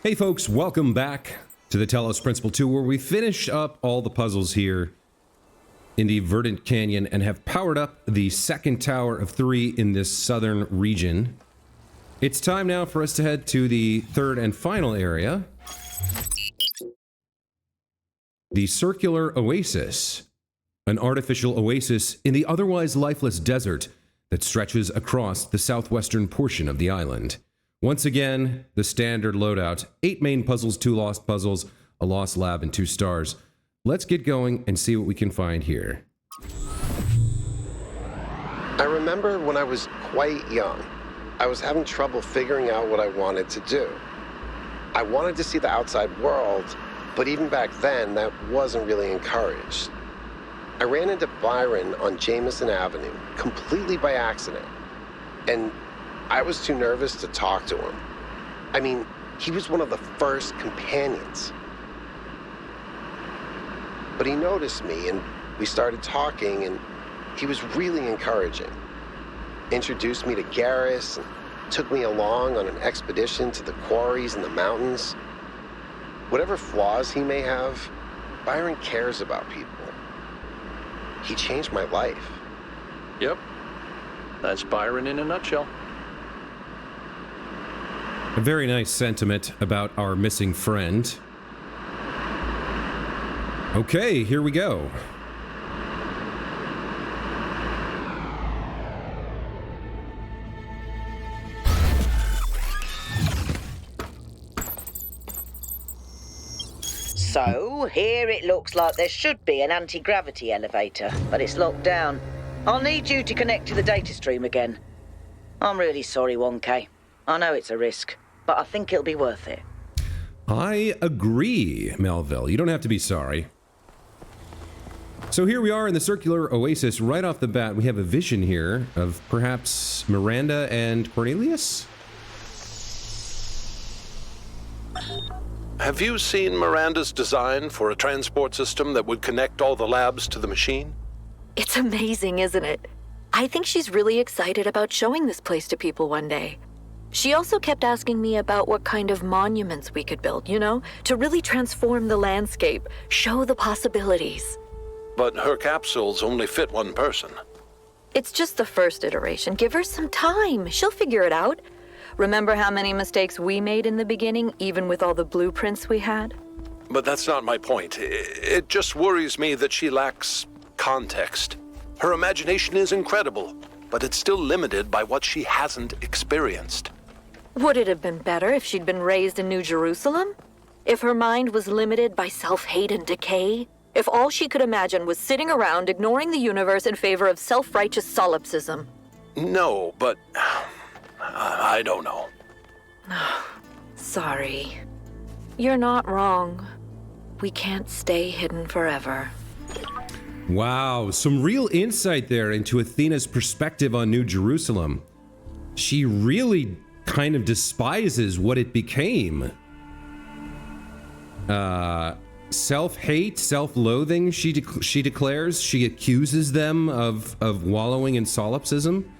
Hey folks, welcome back to the Talos Principle 2, where we finished up all the puzzles here in the Verdant Canyon and have powered up the second tower of 3 in this southern region. It's time now for us to head to the third and final area, the Circular Oasis, an artificial oasis in the otherwise lifeless desert that stretches across the southwestern portion of the island. Once again, the standard loadout, 8 main puzzles, 2 lost puzzles, a lost lab, and 2 stars. Let's get going and see what we can find here. I remember when I was quite young, I was having trouble figuring out what I wanted to do. I wanted to see the outside world, but even back then, that wasn't really encouraged. I ran into Byron on Jameson Avenue, completely by accident, and I was too nervous to talk to him. I mean, he was one of the first companions. But he noticed me, and we started talking, and he was really encouraging. Introduced me to Garrus, and took me along on an expedition to the quarries in the mountains. Whatever flaws he may have, Byron cares about people. He changed my life. Yep. That's Byron in a nutshell. A very nice sentiment about our missing friend. Okay, here we go. So, here it looks like there should be an anti-gravity elevator, but it's locked down. I'll need you to connect to the data stream again. I'm really sorry, 1K. I know it's a risk, but I think it'll be worth it. I agree, Melville. You don't have to be sorry. So here we are in the Circular Oasis. Right off the bat, we have a vision here of perhaps Miranda and Cornelius? Have you seen Miranda's design for a transport system that would connect all the labs to the machine? It's amazing, isn't it? I think she's really excited about showing this place to people one day. She also kept asking me about what kind of monuments we could build, you know, to really transform the landscape, show the possibilities. But her capsules only fit one person. It's just the first iteration. Give her some time. She'll figure it out. Remember how many mistakes we made in the beginning, even with all the blueprints we had? But that's not my point. It just worries me that she lacks context. Her imagination is incredible, but it's still limited by what she hasn't experienced. Would it have been better if she'd been raised in New Jerusalem? If her mind was limited by self-hate and decay? If all she could imagine was sitting around ignoring the universe in favor of self-righteous solipsism? No, but I don't know. Sorry. You're not wrong. We can't stay hidden forever. Wow, some real insight there into Athena's perspective on New Jerusalem. She really kind of despises what it became. Self-hate, self-loathing, she declares. She accuses them of wallowing in solipsism.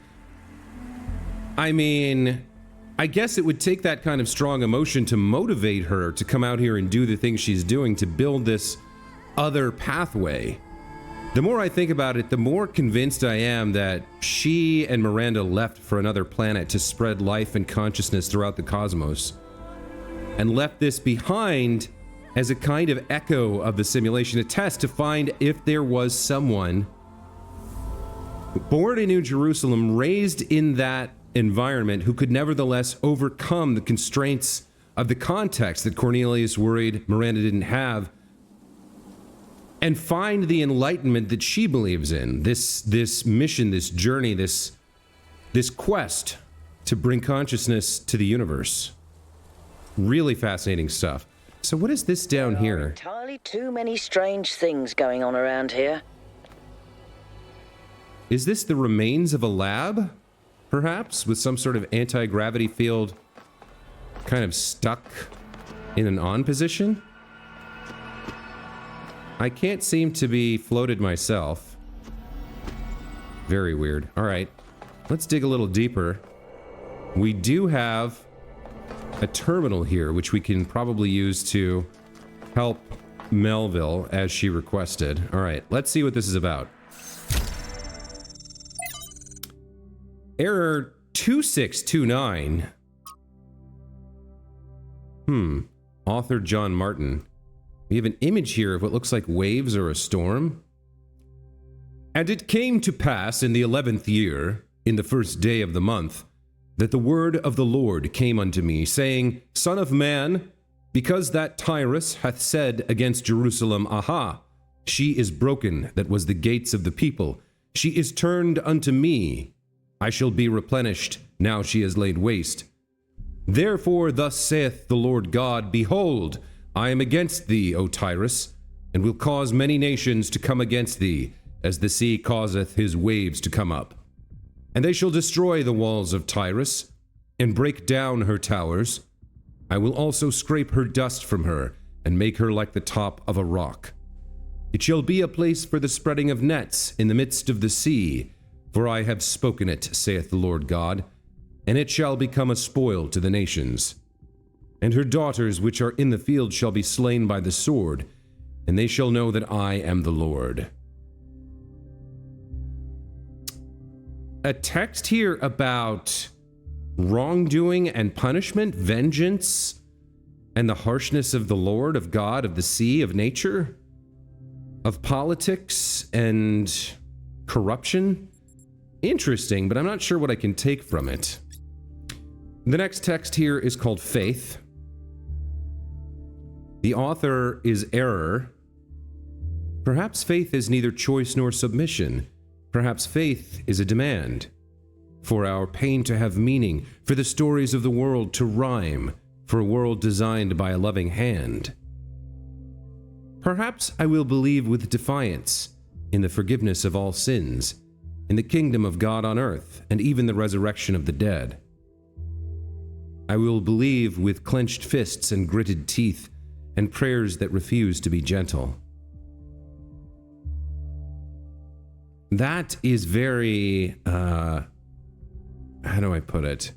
I mean, I guess it would take that kind of strong emotion to motivate her to come out here and do the things she's doing to build this other pathway. The more I think about it, the more convinced I am that she and Miranda left for another planet to spread life and consciousness throughout the cosmos, and left this behind as a kind of echo of the simulation, a test to find if there was someone born in New Jerusalem, raised in that environment, who could nevertheless overcome the constraints of the context that Cornelius worried Miranda didn't have, and find the enlightenment that she believes in. This mission, this journey, this quest to bring consciousness to the universe. Really fascinating stuff. So what is this down here? There are entirely too many strange things going on around here. Is this the remains of a lab? Perhaps, with some sort of anti-gravity field kind of stuck in an on position? I can't seem to be floated myself. Very weird. All right, let's dig a little deeper. We do have a terminal here, which we can probably use to help Melville as she requested. All right, let's see what this is about. Error 2629. Author John Martin. We have an image here of what looks like waves or a storm. And it came to pass in the 11th year, in the first day of the month, that the word of the Lord came unto me, saying, Son of man, because that Tyrus hath said against Jerusalem, Aha, she is broken, that was the gates of the people. She is turned unto me. I shall be replenished, now she is laid waste. Therefore thus saith the Lord God, Behold, I am against thee, O Tyrus, and will cause many nations to come against thee, as the sea causeth his waves to come up. And they shall destroy the walls of Tyrus, and break down her towers. I will also scrape her dust from her, and make her like the top of a rock. It shall be a place for the spreading of nets in the midst of the sea, for I have spoken it, saith the Lord God, and it shall become a spoil to the nations. And her daughters which are in the field shall be slain by the sword, and they shall know that I am the Lord. A text here about wrongdoing and punishment, vengeance, and the harshness of the Lord, of God, of the sea, of nature, of politics and corruption. Interesting, but I'm not sure what I can take from it. The next text here is called Faith. The author is Error. Perhaps faith is neither choice nor submission. Perhaps faith is a demand. For our pain to have meaning, for the stories of the world to rhyme, for a world designed by a loving hand. Perhaps I will believe with defiance in the forgiveness of all sins, in the kingdom of God on earth, and even the resurrection of the dead. I will believe with clenched fists and gritted teeth, and prayers that refuse to be gentle. That is very, how do I put it?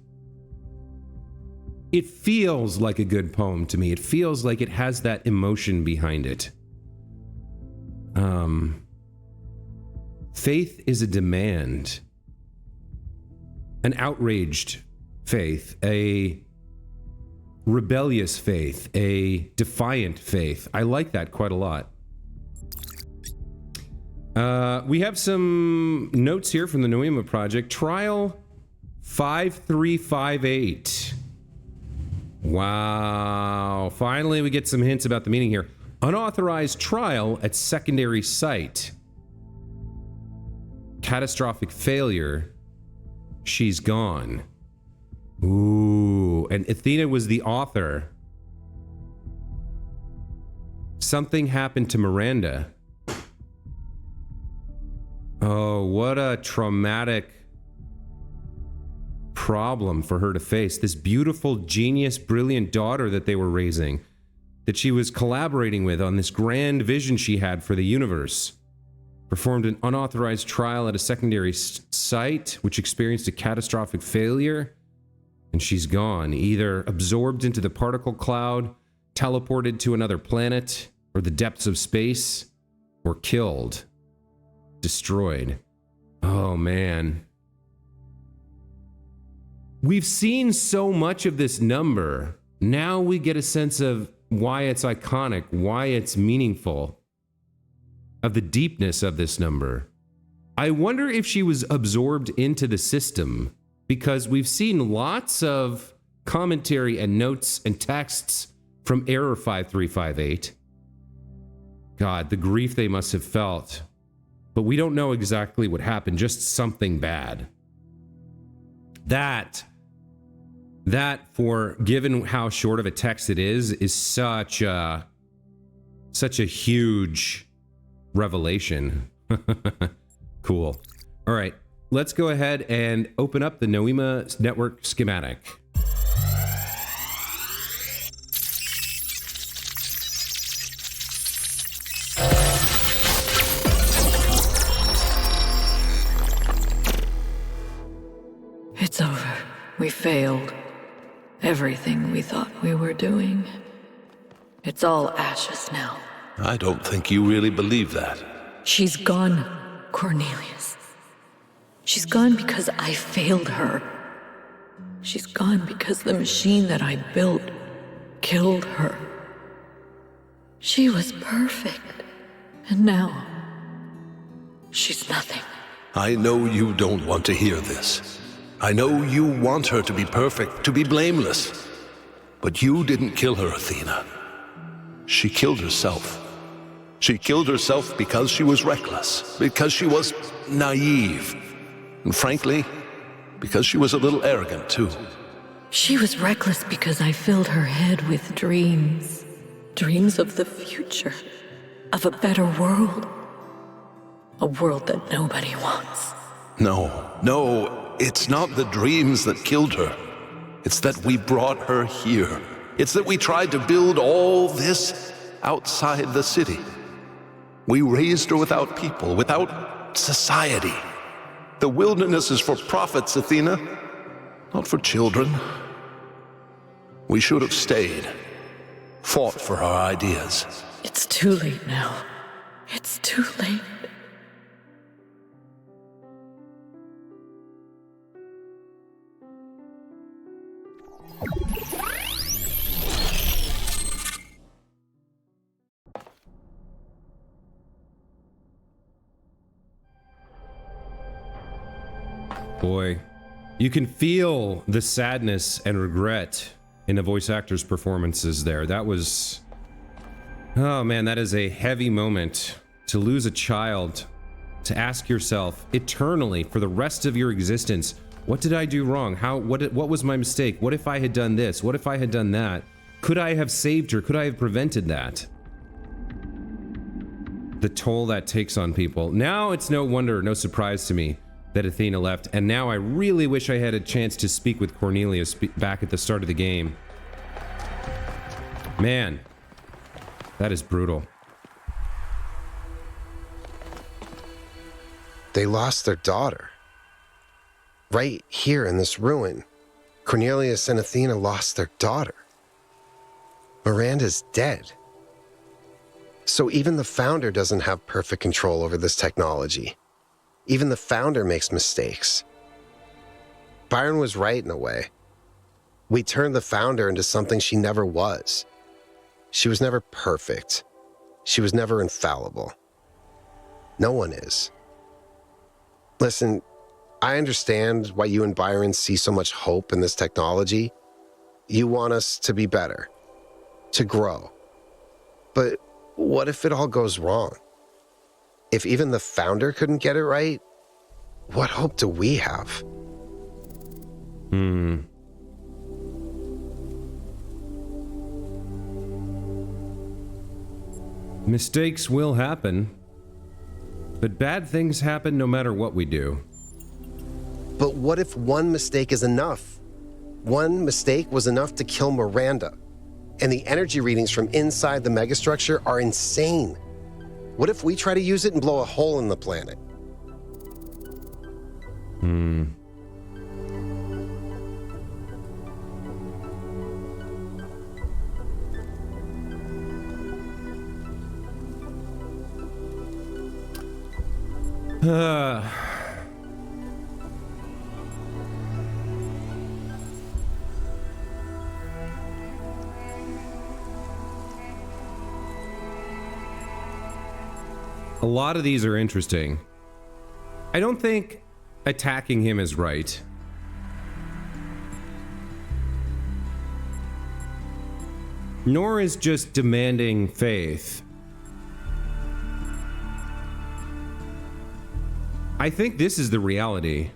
It feels like a good poem to me. It feels like it has that emotion behind it. Faith is a demand. An outraged faith, a rebellious faith, a defiant faith. I like that quite a lot. We have some notes here from the Noema Project. Trial 5358. Wow. Finally, we get some hints about the meaning here. Unauthorized trial at secondary site. Catastrophic failure. She's gone. Ooh. And Athena was the author. Something happened to Miranda. Oh, what a traumatic problem for her to face. This beautiful, genius, brilliant daughter that they were raising, that she was collaborating with on this grand vision she had for the universe, performed an unauthorized trial at a secondary site, which experienced a catastrophic failure, and she's gone, either absorbed into the particle cloud, teleported to another planet, or the depths of space, or killed. Destroyed. Oh, man. We've seen so much of this number. Now we get a sense of why it's iconic, why it's meaningful, of the deepness of this number. I wonder if she was absorbed into the system, because we've seen lots of commentary and notes and texts from Error 5358. God, the grief they must have felt. But we don't know exactly what happened, just something bad. That, for given how short of a text it is such a huge revelation. Cool. All right, let's go ahead and open up the Noema network schematic. It's over. We failed. Everything we thought we were doing. It's all ashes now. I don't think you really believe that. She's gone, Cornelius. She's gone because I failed her. She's gone because the machine that I built killed her. She was perfect. And now, she's nothing. I know you don't want to hear this. I know you want her to be perfect, to be blameless. But you didn't kill her, Athena. She killed herself. She killed herself because she was reckless, because she was naive, and frankly, because she was a little arrogant, too. She was reckless because I filled her head with dreams. Dreams of the future, of a better world. A world that nobody wants. No, it's not the dreams that killed her. It's that we brought her here. It's that we tried to build all this outside the city. We raised her without people, without society. The wilderness is for prophets, Athena, not for children. We should have stayed, fought for our ideas. It's too late now. It's too late. Boy, you can feel the sadness and regret in the voice actors' performances there. That was... Oh man, that is a heavy moment. To lose a child, to ask yourself eternally for the rest of your existence, what did I do wrong? What was my mistake? What if I had done this? What if I had done that? Could I have saved her? Could I have prevented that? The toll that takes on people. Now it's no wonder, no surprise to me that Athena left, and now I really wish I had a chance to speak with Cornelius back at the start of the game. Man, that is brutal. They lost their daughter. Right here in this ruin, Cornelius and Athena lost their daughter. Miranda's dead. So even the founder doesn't have perfect control over this technology. Even the founder makes mistakes. Byron was right in a way. We turned the founder into something she never was. She was never perfect. She was never infallible. No one is. Listen, I understand why you and Byron see so much hope in this technology. You want us to be better, to grow. But what if it all goes wrong? If even the founder couldn't get it right, what hope do we have? Mistakes will happen, but bad things happen no matter what we do. But what if one mistake is enough? One mistake was enough to kill Miranda, and the energy readings from inside the megastructure are insane. What if we try to use it and blow a hole in the planet? A lot of these are interesting. I don't think attacking him is right. Nor is just demanding faith. I think this is the reality.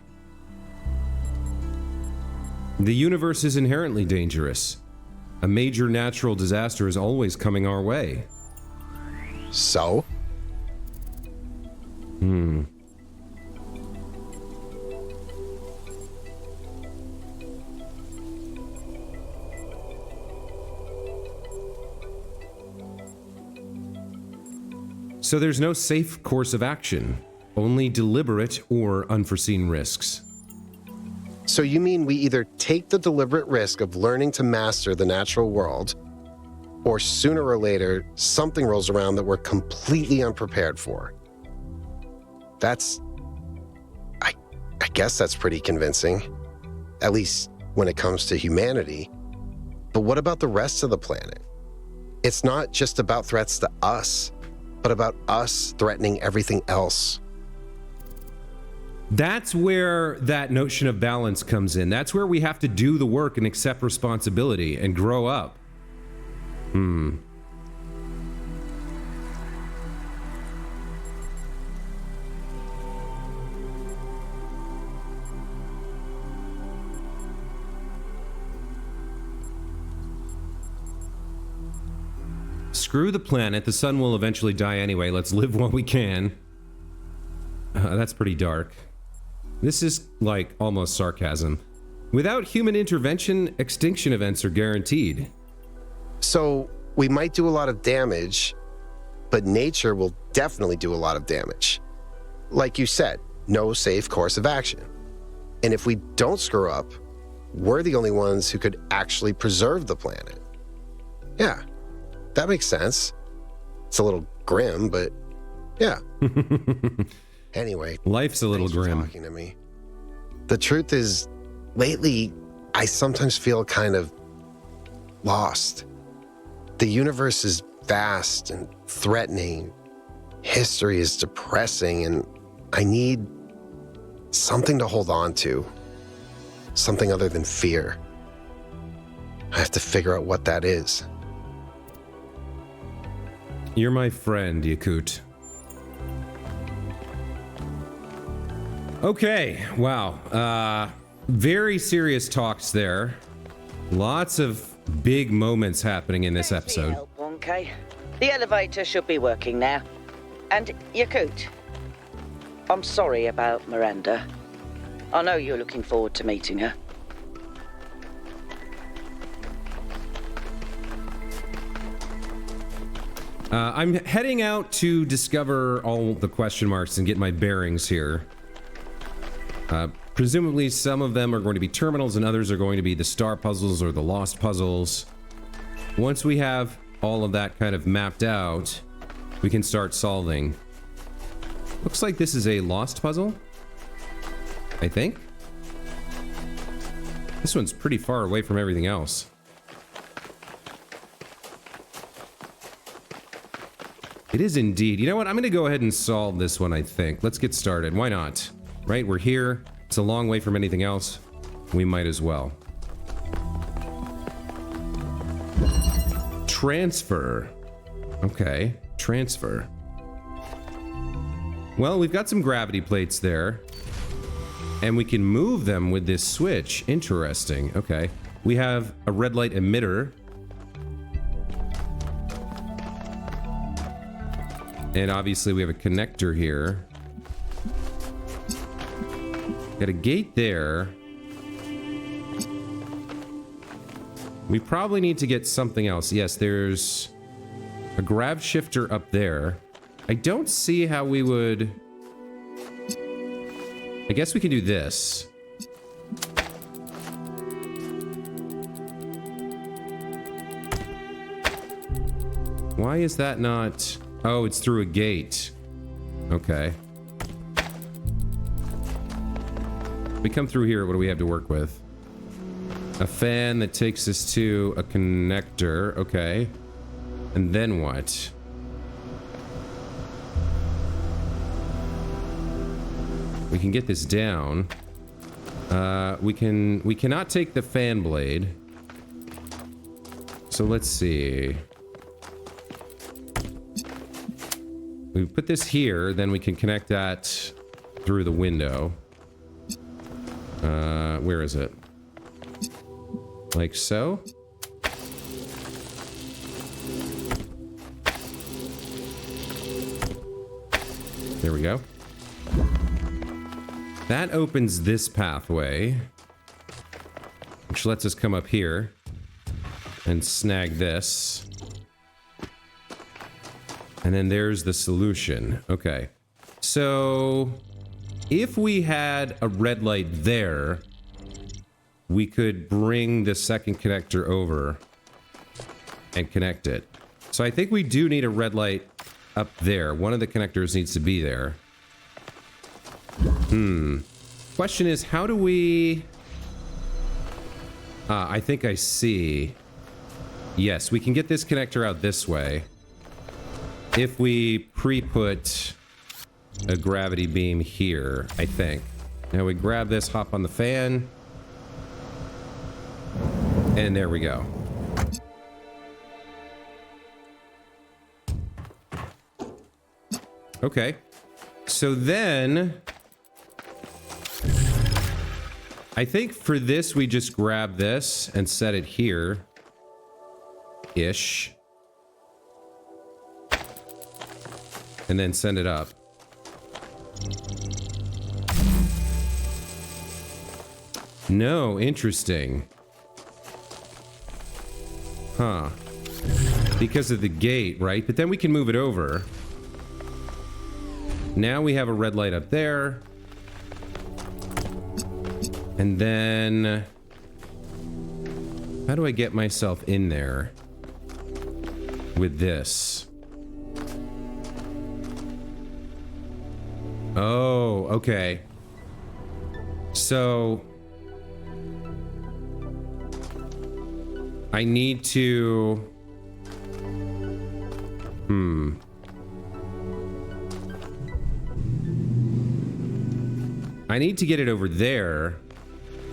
The universe is inherently dangerous. A major natural disaster is always coming our way. So? So there's no safe course of action, only deliberate or unforeseen risks. So you mean we either take the deliberate risk of learning to master the natural world, or sooner or later, something rolls around that we're completely unprepared for? I guess that's pretty convincing, at least when it comes to humanity. But what about the rest of the planet? It's not just about threats to us, but about us threatening everything else. That's where that notion of balance comes in. That's where we have to do the work and accept responsibility and grow up. Screw the planet. The sun will eventually die anyway. Let's live while we can. That's pretty dark. This is like almost sarcasm. Without human intervention, extinction events are guaranteed. So we might do a lot of damage, but nature will definitely do a lot of damage. Like you said, no safe course of action. And if we don't screw up, we're the only ones who could actually preserve the planet. Yeah, that makes sense. It's a little grim, but yeah. Anyway, life's a little thanks for grim. talking to me. The truth is, lately, I sometimes feel kind of lost. The universe is vast and threatening. History is depressing, and I need something to hold on to. Something other than fear. I have to figure out what that is. You're my friend, Yakut. Okay, wow. Very serious talks there. Lots of big moments happening in this Thanks for your episode. help, 1K. The elevator should be working now. And Yakut, I'm sorry about Miranda. I know you're looking forward to meeting her. I'm heading out to discover all the question marks and get my bearings here. Presumably some of them are going to be terminals and others are going to be the star puzzles or the lost puzzles. Once we have all of that kind of mapped out, we can start solving. Looks like this is a lost puzzle, I think. This one's pretty far away from everything else. It is indeed. You know what? I'm going to go ahead and solve this one, I think. Let's get started. Why not? Right? We're here. It's a long way from anything else. We might as well. Transfer. Okay. Transfer. Well, we've got some gravity plates there. And we can move them with this switch. Interesting. Okay. We have a red light emitter. And obviously we have a connector here. Got a gate there. We probably need to get something else. Yes, there's a grav shifter up there. I don't see how we would... I guess we can do this. Why is that not... Oh, it's through a gate. Okay. We come through here, what do we have to work with? A fan that takes us to a connector. Okay. And then what? We can get this down. We cannot take the fan blade. So let's see. We put this here, then we can connect that through the window. Where is it? Like so? There we go. That opens this pathway, which lets us come up here and snag this. And then there's the solution. Okay. So if we had a red light there, we could bring the second connector over and connect it. So I think we do need a red light up there. One of the connectors needs to be there. Question is, how do we... I think I see. Yes, we can get this connector out this way. If we pre-put a gravity beam here, I think. Now we grab this, hop on the fan. And there we go. Okay. So then... I think for this, we just grab this and set it here. Ish. And then send it up. No, interesting. Huh. Because of the gate, right? But then we can move it over. Now we have a red light up there. And then... how do I get myself in there with this? Oh, okay. So... I need to... I need to get it over there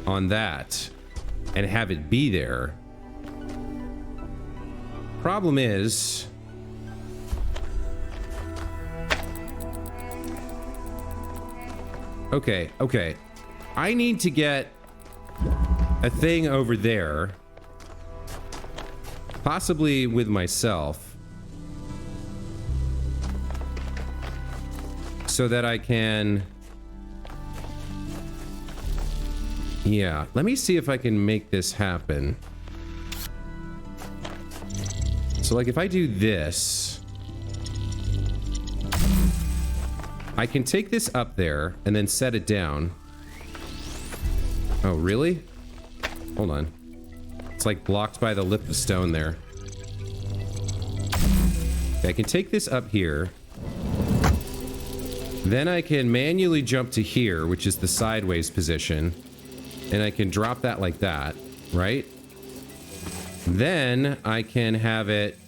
on that and have it be there. Problem is... Okay. I need to get a thing over there. Possibly with myself. So that I can... yeah, let me see if I can make this happen. So like if I do this... I can take this up there and then set it down. Oh, really? Hold on. It's like blocked by the lip of stone there. Okay, I can take this up here. Then I can manually jump to here, which is the sideways position. And I can drop that like that, right? Then I can have it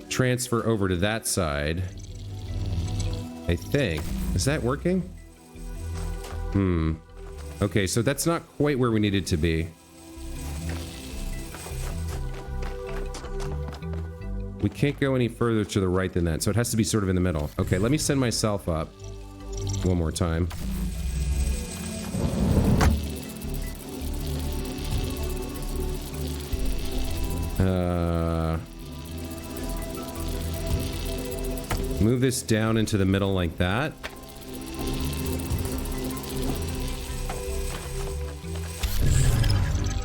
transfer over to that side. I think. Is that working? Okay, so that's not quite where we needed to be. We can't go any further to the right than that, so it has to be sort of in the middle. Okay, let me send myself up one more time. Move this down into the middle like that.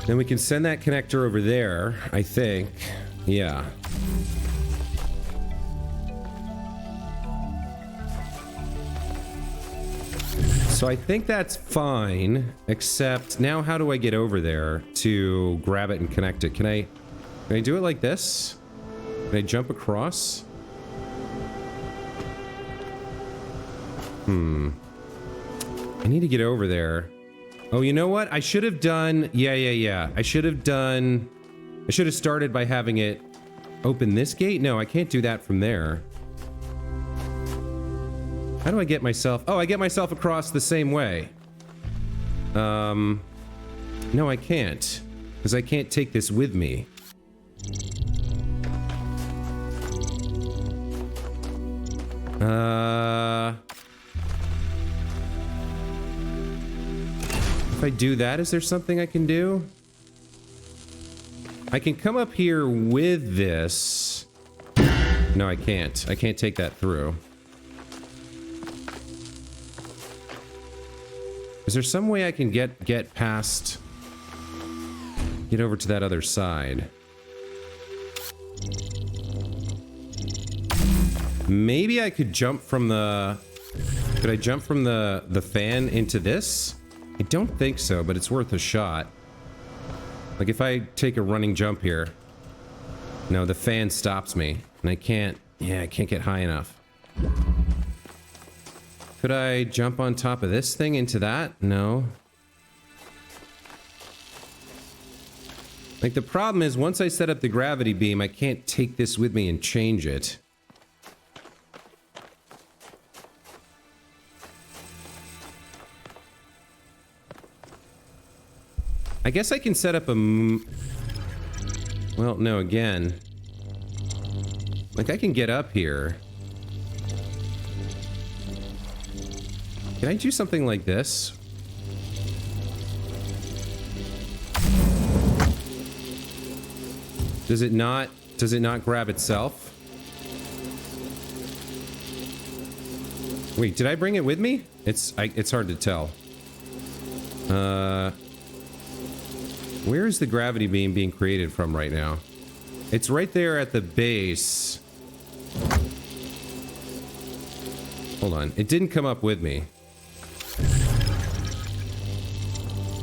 Then we can send that connector over there, I think. Yeah. So I think that's fine, except now how do I get over there to grab it and connect it? Can I do it like this? Can I jump across? I need to get over there. Oh, you know what? I should have done... Yeah. I should have started by having it open this gate? No, I can't do that from there. How do I get myself... oh, I get myself across the same way. No, I can't. Because I can't take this with me. If I do that, is there something I can do? I can come up here with this. No, I can't. I can't take that through. Is there some way I can get past... get over to that other side? Maybe I could jump from the... could I jump from the fan into this? I don't think so, but it's worth a shot. Like if I take a running jump here, no, the fan stops me, and I can't get high enough. Could I jump on top of this thing into that? No. Like the problem is once I set up the gravity beam, I can't take this with me and change it. I guess I can set up a... Well, no, again. Like, I can get up here. Can I do something like this? Does it not grab itself? Wait, did I bring it with me? It's hard to tell. Where is the gravity beam being created from right now? It's right there at the base. Hold on. It didn't come up with me.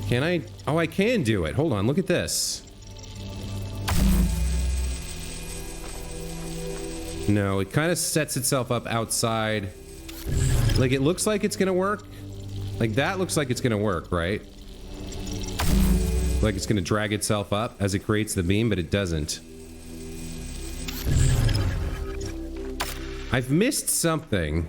Can I? Oh, I can do it. Hold on. Look at this. No, it kind of sets itself up outside. Like, it looks like it's gonna work. Like, that looks like it's gonna work, right? Like it's gonna drag itself up as it creates the beam, but it doesn't. I've missed something.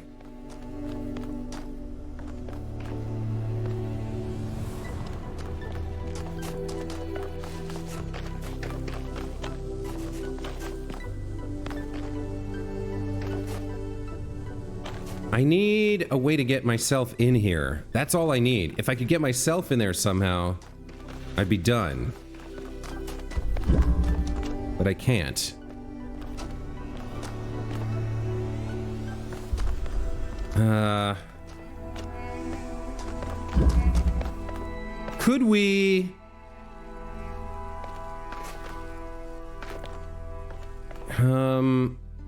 I need a way to get myself in here. That's all I need. If I could get myself in there somehow, I'd be done. But I can't. Could we...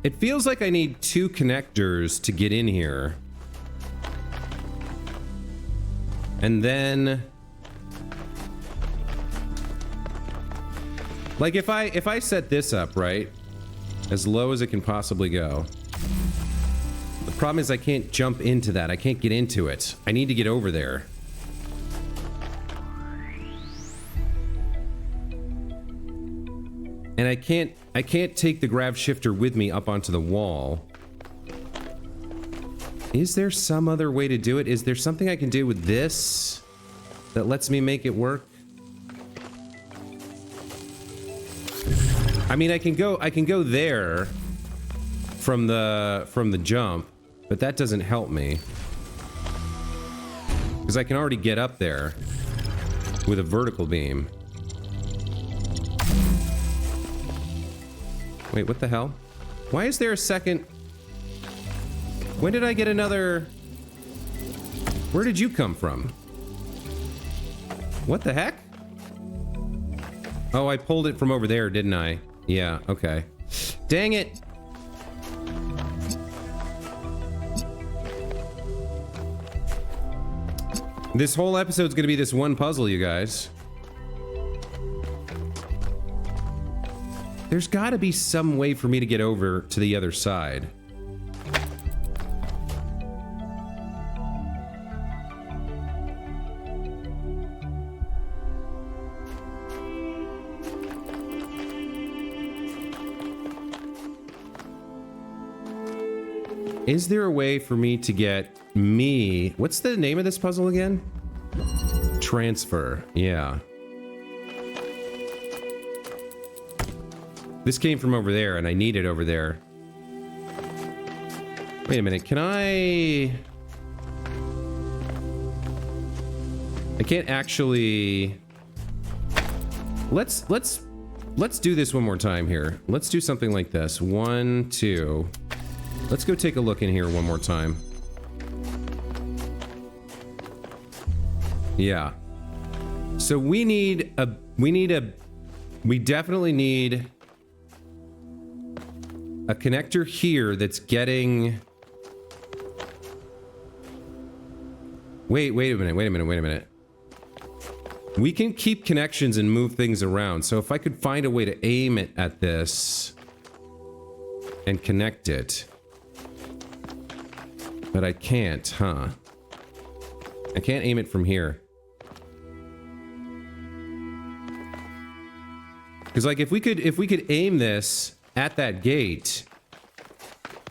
It feels like I need 2 connectors to get in here. And then... Like if I set this up, right? As low as it can possibly go. The problem is I can't jump into that. I can't get into it. I need to get over there. And I can't take the grav shifter with me up onto the wall. Is there some other way to do it? Is there something I can do with this that lets me make it work? I mean, I can go there from the jump, but that doesn't help me. Because I can already get up there with a vertical beam. Wait, what the hell? Why is there a second? When did I get another? Where did you come from? What the heck? Oh, I pulled it from over there, didn't I? Yeah, okay. Dang it! This whole episode's gonna be this one puzzle, you guys. There's gotta be some way for me to get over to the other side. Is there a way for me to get me... What's the name of this puzzle again? Transfer. Yeah. This came from over there, and I need it over there. Wait a minute, can I can't actually... Let's do this one more time here. Let's do something like this. 1, 2... Let's go take a look in here one more time. Yeah. So we definitely need a connector here that's getting... Wait a minute. We can keep connections and move things around. So if I could find a way to aim it at this and connect it. But I can't, huh? I can't aim it from here. Because like if we could aim this at that gate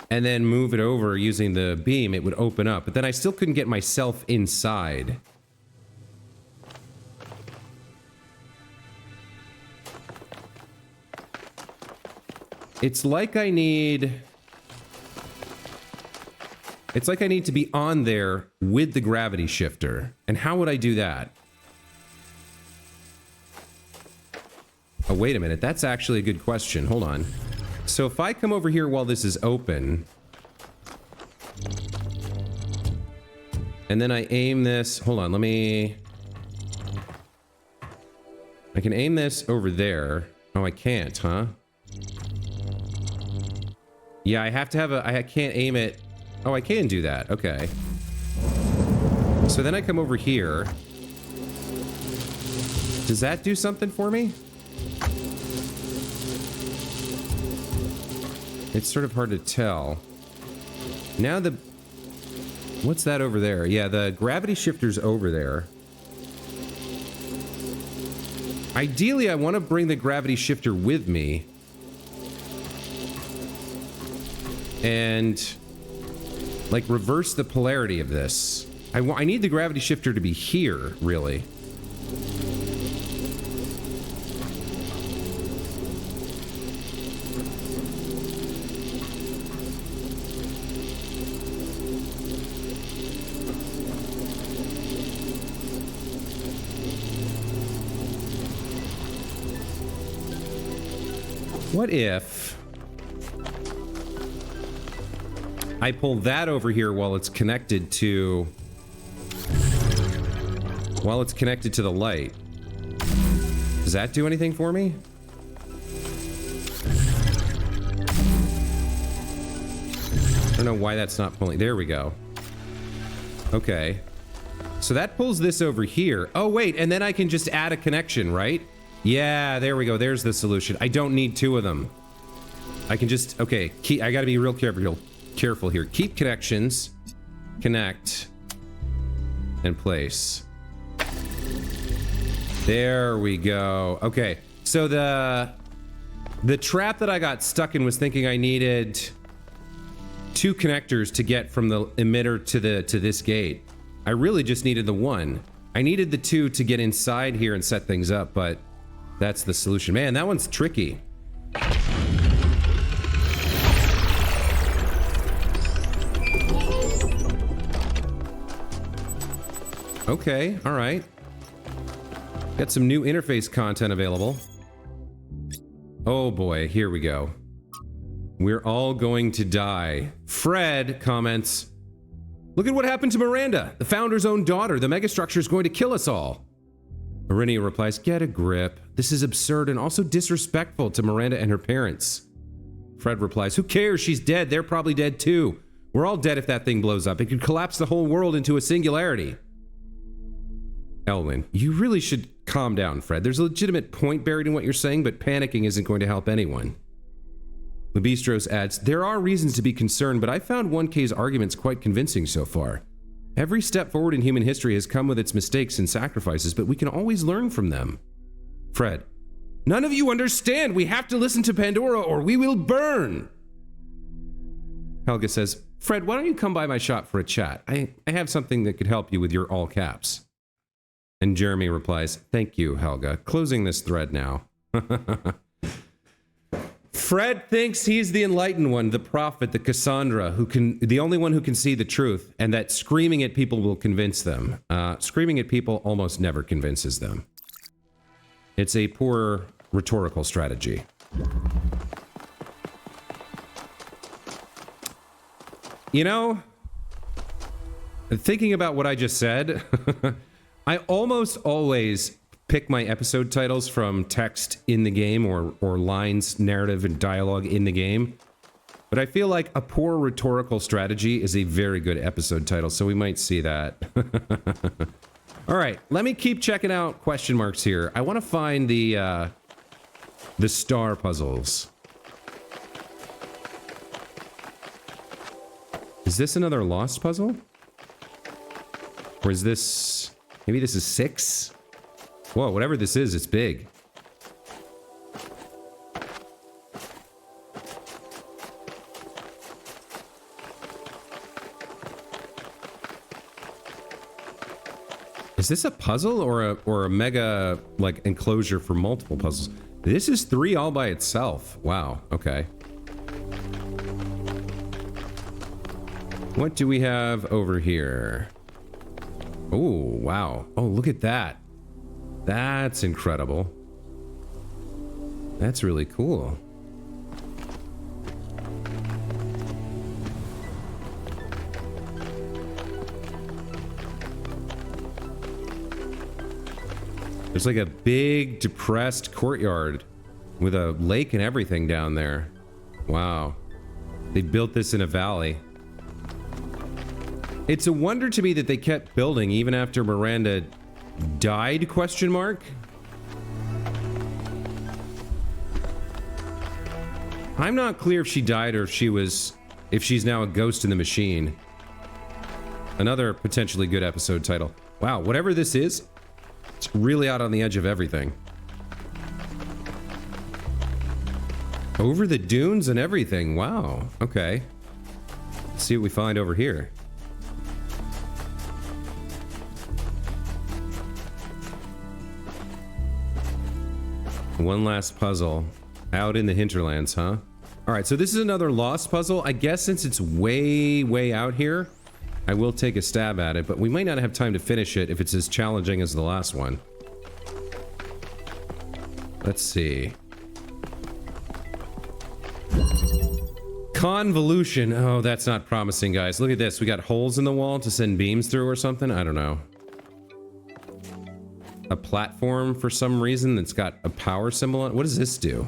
and then move it over using the beam, it would open up. But then I still couldn't get myself inside. It's like I need to be on there with the gravity shifter. And how would I do that? Oh, wait a minute. That's actually a good question. Hold on. So if I come over here while this is open, and then I aim this, hold on, I can aim this over there. Oh, I can't, huh? Yeah, I have to have I can't aim it. Oh, I can do that. Okay. So then I come over here. Does that do something for me? It's sort of hard to tell. Now what's that over there? Yeah, the gravity shifter's over there. Ideally, I want to bring the gravity shifter with me. And like reverse the polarity of this. I need the gravity shifter to be here, really. What if I pull that over here while it's connected to the light? Does that do anything for me? I don't know why that's not pulling. There we go. Okay. So that pulls this over here. Oh, wait, and then I can just add a connection, right? Yeah, there we go. There's the solution. I don't need two of them. I can just, okay, I gotta be real careful here. Keep connections, connect, and place. There we go. Okay, so the trap that I got stuck in was thinking I needed two connectors to get from the emitter to this gate. I really just needed the one. I needed the two to get inside here and set things up, but that's the solution. Man, that one's tricky. Okay, all right. Got some new interface content available. Oh boy, here we go. We're all going to die. Fred comments, look at what happened to Miranda, the founder's own daughter. The megastructure is going to kill us all. Arinia replies, get a grip. This is absurd and also disrespectful to Miranda and her parents. Fred replies, who cares? She's dead. They're probably dead too. We're all dead if that thing blows up. It could collapse the whole world into a singularity. Elwyn, you really should calm down, Fred. There's a legitimate point buried in what you're saying, but panicking isn't going to help anyone. Lebistros adds, there are reasons to be concerned, but I found 1K's arguments quite convincing so far. Every step forward in human history has come with its mistakes and sacrifices, but we can always learn from them. Fred, none of you understand. We have to listen to Pandora or we will burn. Helga says, Fred, why don't you come by my shop for a chat? I have something that could help you with your all caps. And Jeremy replies, thank you, Helga. Closing this thread now. Fred thinks he's the enlightened one, the prophet, the Cassandra, the only one who can see the truth, and that screaming at people will convince them. Screaming at people almost never convinces them. It's a poor rhetorical strategy. You know, thinking about what I just said, I almost always pick my episode titles from text in the game or lines, narrative, and dialogue in the game. But I feel like a poor rhetorical strategy is a very good episode title, so we might see that. All right, let me keep checking out question marks here. I want to find the star puzzles. Is this another lost puzzle? Or is this... Maybe this is 6? Whoa, whatever this is, it's big. Is this a puzzle or a mega, like, enclosure for multiple puzzles? This is 3 all by itself. Wow, okay. What do we have over here? Oh, wow. Oh, look at that. That's incredible. That's really cool. There's like a big depressed courtyard with a lake and everything down there. Wow. They built this in a valley. It's a wonder to me that they kept building even after Miranda died, question mark? I'm not clear if she died or if she's now a ghost in the machine. Another potentially good episode title. Wow, whatever this is, it's really out on the edge of everything. Over the dunes and everything. Wow. Okay. Let's see what we find over here. One last puzzle. Out in the hinterlands, huh? Alright, so this is another lost puzzle. I guess since it's way, way out here, I will take a stab at it, but we might not have time to finish it if it's as challenging as the last one. Let's see. Convolution. Oh, that's not promising, guys. Look at this. We got holes in the wall to send beams through or something? I don't know. A platform for some reason that's got a power symbol on it. What does this do?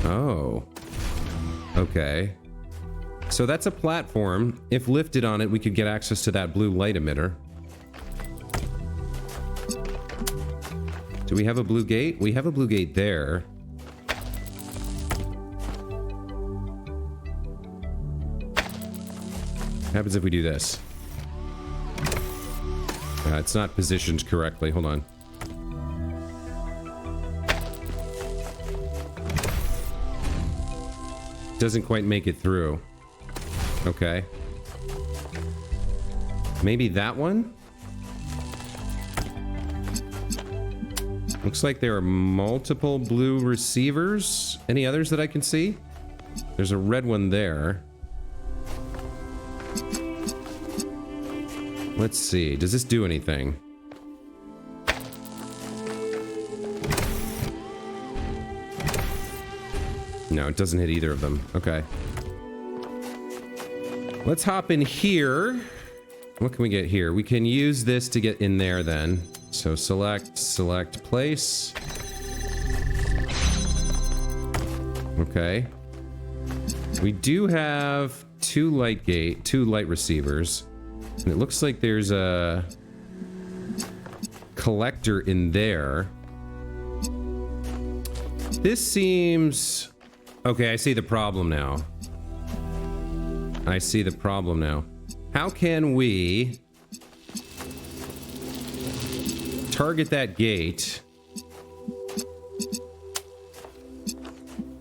Oh. Okay. So that's a platform. If lifted on it, we could get access to that blue light emitter. Do we have a blue gate? We have a blue gate there. What happens if we do this? It's not positioned correctly. Hold on. Doesn't quite make it through. Okay. Maybe that one? Looks like there are multiple blue receivers. Any others that I can see? There's a red one there. Let's see. Does this do anything? No, it doesn't hit either of them. Okay. Let's hop in here. What can we get here? We can use this to get in there then. So select place. Okay. We do have two light receivers. And it looks like there's a collector in there. This seems... Okay, I see the problem now. I see the problem now. How can we target that gate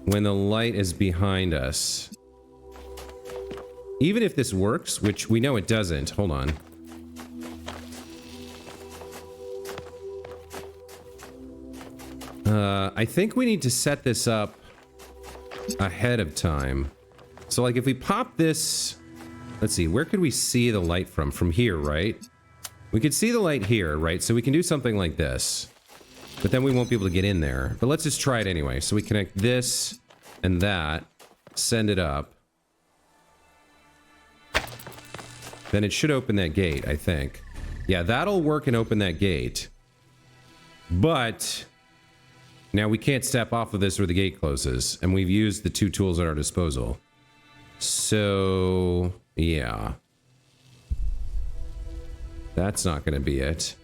when the light is behind us? Even if this works, which we know it doesn't. Hold on. I think we need to set this up ahead of time. So, like, if we pop this... Let's see, where could we see the light from? From here, right? We could see the light here, right? So we can do something like this. But then we won't be able to get in there. But let's just try it anyway. So we connect this and that. Send it up. Then it should open that gate, I think. Yeah, that'll work and open that gate. But now we can't step off of this or the gate closes. And we've used the two tools at our disposal. So, yeah. That's not going to be it.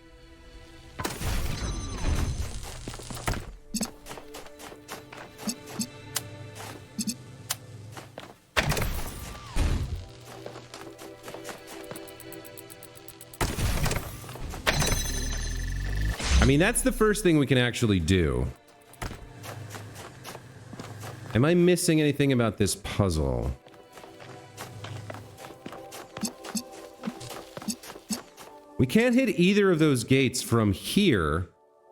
I mean, that's the first thing we can actually do. Am I missing anything about this puzzle? We can't hit either of those gates from here,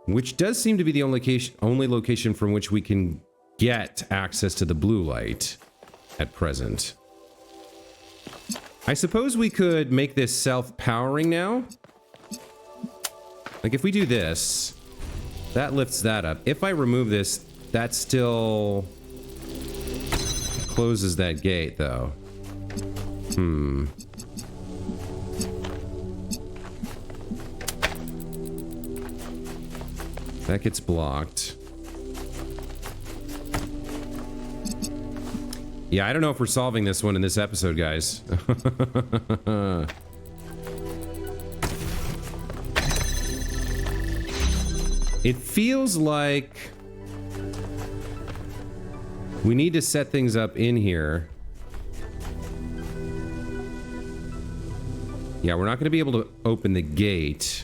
which does seem to be the only location from which we can get access to the blue light at present. I suppose we could make this self-powering now. Like if we do this, that lifts that up. If I remove this, that still closes that gate though. That gets blocked. Yeah, I don't know if we're solving this one in this episode, guys. It feels like we need to set things up in here. Yeah, we're not going to be able to open the gate.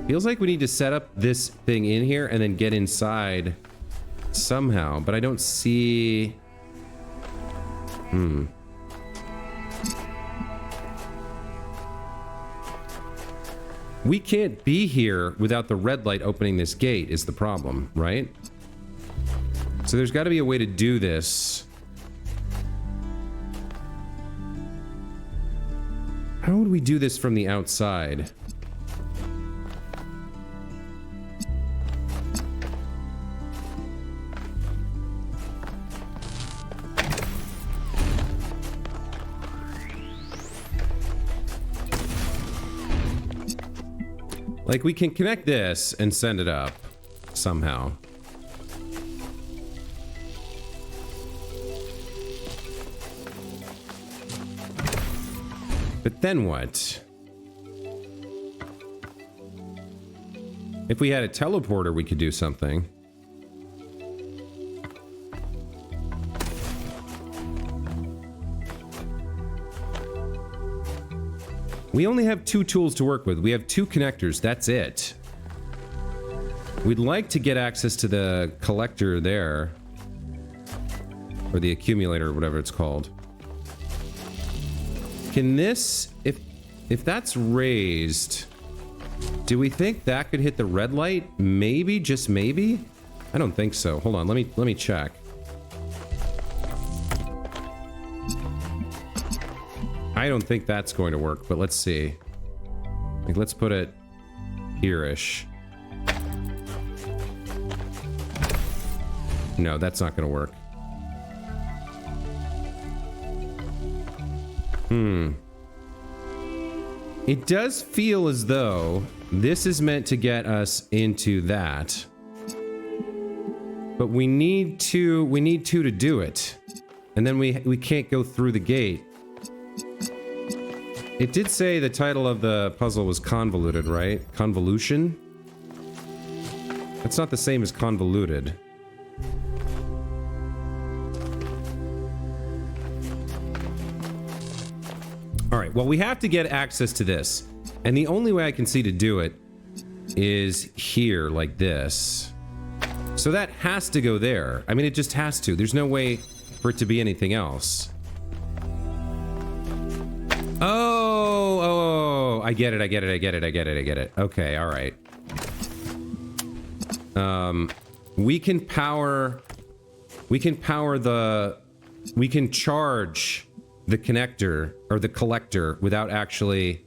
Feels like we need to set up this thing in here and then get inside somehow, but I don't see... We can't be here without the red light opening this gate is the problem, right? So there's got to be a way to do this. How would we do this from the outside? Like, we can connect this and send it up somehow. But then what? If we had a teleporter, we could do something. We only have 2 tools to work with. We have 2 connectors. That's it. We'd like to get access to the collector there. Or the accumulator, or whatever it's called. Can this... If that's raised... Do we think that could hit the red light? Maybe, just maybe? I don't think so. Hold on, let me check. I don't think that's going to work, but let's see. Like, let's put it here-ish. No, that's not going to work. It does feel as though this is meant to get us into that. But we need two to do it. And then we can't go through the gate. It did say the title of the puzzle was convoluted, right? Convolution? That's not the same as convoluted. Alright, well, we have to get access to this. And the only way I can see to do it is here, like this. So that has to go there. I mean, it just has to. There's no way for it to be anything else. Oh, I get it. Okay, all right. We can charge the connector or the collector without actually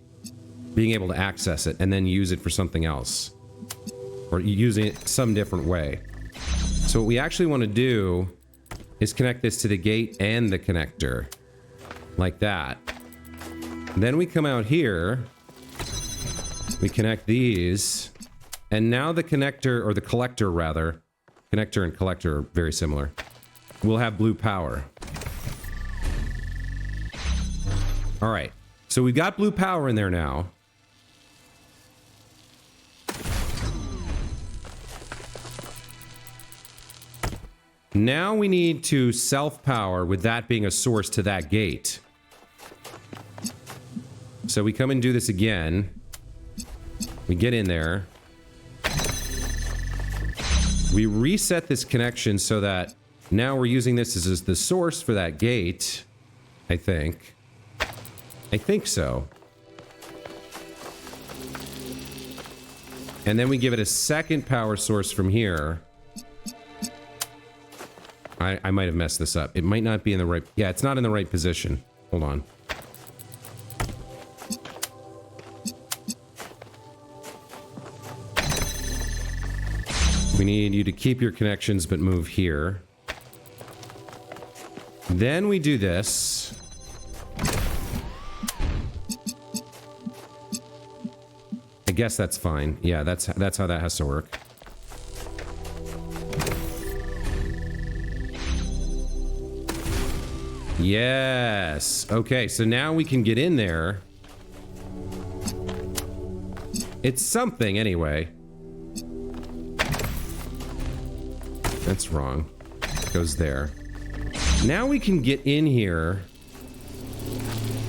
being able to access it and then use it for something else. Or using it some different way. So what we actually want to do is connect this to the gate and the connector. Like that. Then we come out here, we connect these, and now the connector, or the collector rather, connector and collector are very similar, will have blue power. Alright, So we've got blue power in there now. Now we need to self-power, with that being a source to that gate. So we come and do this again. We get in there. We reset this connection so that now we're using this as the source for that gate. I think. I think so. And then we give it a second power source from here. I might have messed this up. It might not be in the right... Yeah, it's not in the right position. Hold on. We need you to keep your connections, but move here. Then we do this. I guess that's fine. Yeah, that's how that has to work. Yes. Okay, so now we can get in there. It's something anyway. That's wrong. Goes there. Now we can get in here.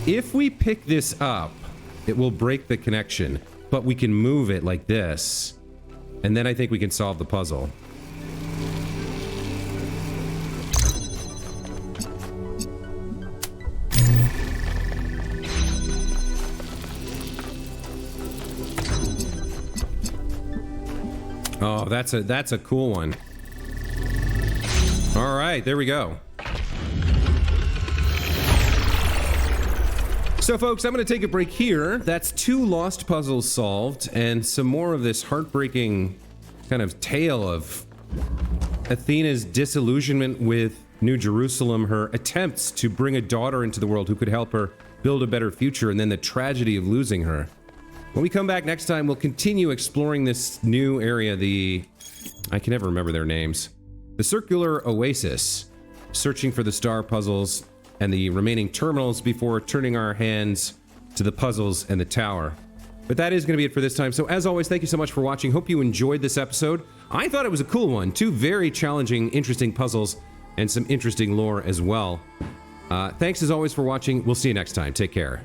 If we pick this up, it will break the connection, but we can move it like this. And then I think we can solve the puzzle. Oh, that's a cool one. All right, there we go. So folks, I'm going to take a break here. That's 2 lost puzzles solved and some more of this heartbreaking kind of tale of Athena's disillusionment with New Jerusalem, her attempts to bring a daughter into the world who could help her build a better future, and then the tragedy of losing her. When we come back next time, we'll continue exploring this new area, I can never remember their names. The Circular Oasis, searching for the star puzzles and the remaining terminals before turning our hands to the puzzles and the tower. But that is going to be it for this time. So as always, thank you so much for watching. Hope you enjoyed this episode. I thought it was a cool one. 2 very challenging, interesting puzzles and some interesting lore as well. Thanks as always for watching. We'll see you next time. Take care.